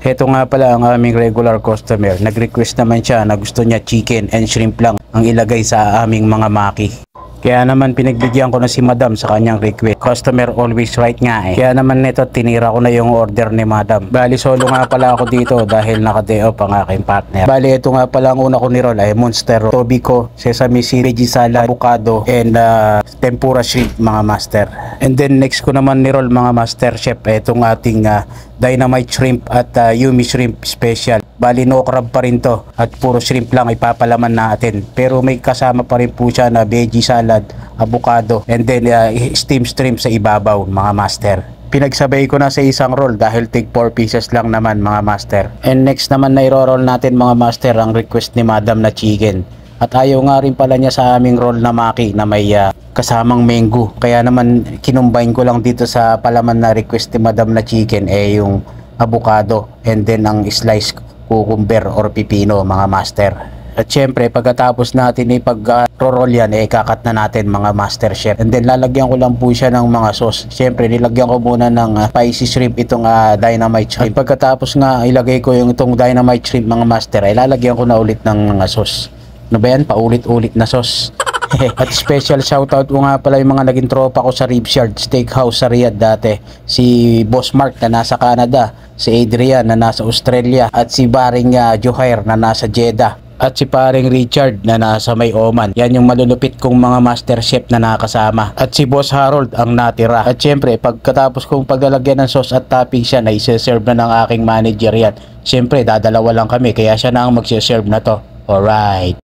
Heto nga pala ang aming regular customer. Nag-request naman siya na gusto niya chicken and shrimp lang ang ilagay sa aming mga maki. Kaya naman pinagbigyan ko na si Madam sa kanyang request. Customer always right nga eh. Kaya naman nito tinira ko na yung order ni Madam. Bali solo nga pala ako dito dahil naka-day off ang aking partner. Bali ito nga pala ang una ko ni-roll ay Monster, Tobico, Sesame Seed, Veggie Salad, Avocado, and Tempura Shrimp mga master. And then next ko naman ni-roll mga master chef itong ating Dynamite Shrimp at Yumi Shrimp Special. Bali no crab pa rin to at puro shrimp lang ipapalaman natin. Pero may kasama pa rin po siya na veggie salad, avocado, and then steam shrimp sa ibabaw mga master. Pinagsabay ko na sa isang roll dahil take 4 pieces lang naman mga master. And next naman na i-roll natin mga master ang request ni Madam na chicken. At ayaw nga rin pala niya sa aming roll na maki na may kasamang mango. Kaya naman kinumbine ko lang dito sa palaman na request ni Madam na chicken yung avocado and then ang slice cucumber or pipino mga master. At syempre pagkatapos natin ipag-roll yan kakat na natin mga master chef. And then lalagyan ko lang po siya ng mga sauce. Syempre nilagyan ko muna ng spicy shrimp itong dynamite shrimp. At pagkatapos nga ilagay ko yung itong dynamite shrimp mga master ay lalagyan ko na ulit ng mga sauce. Ano ba yan? Paulit-ulit na sauce. At special shoutout ko nga pala yung mga naging tropa ko sa Ribsyard Steakhouse sa Riyadh dati. Si Boss Mark na nasa Canada, si Adrian na nasa Australia, at si Baring Johair na nasa Jeddah, at si paring Richard na nasa may Oman. Yan yung malulupit kong mga master chef na nakasama. At si Boss Harold ang natira. At syempre pagkatapos kong paglalagyan ng sauce at topping siya na isa-serve na ng aking manager yan. Syempre dadalawa lang kami kaya siya na ang magsiserve na to. Alright.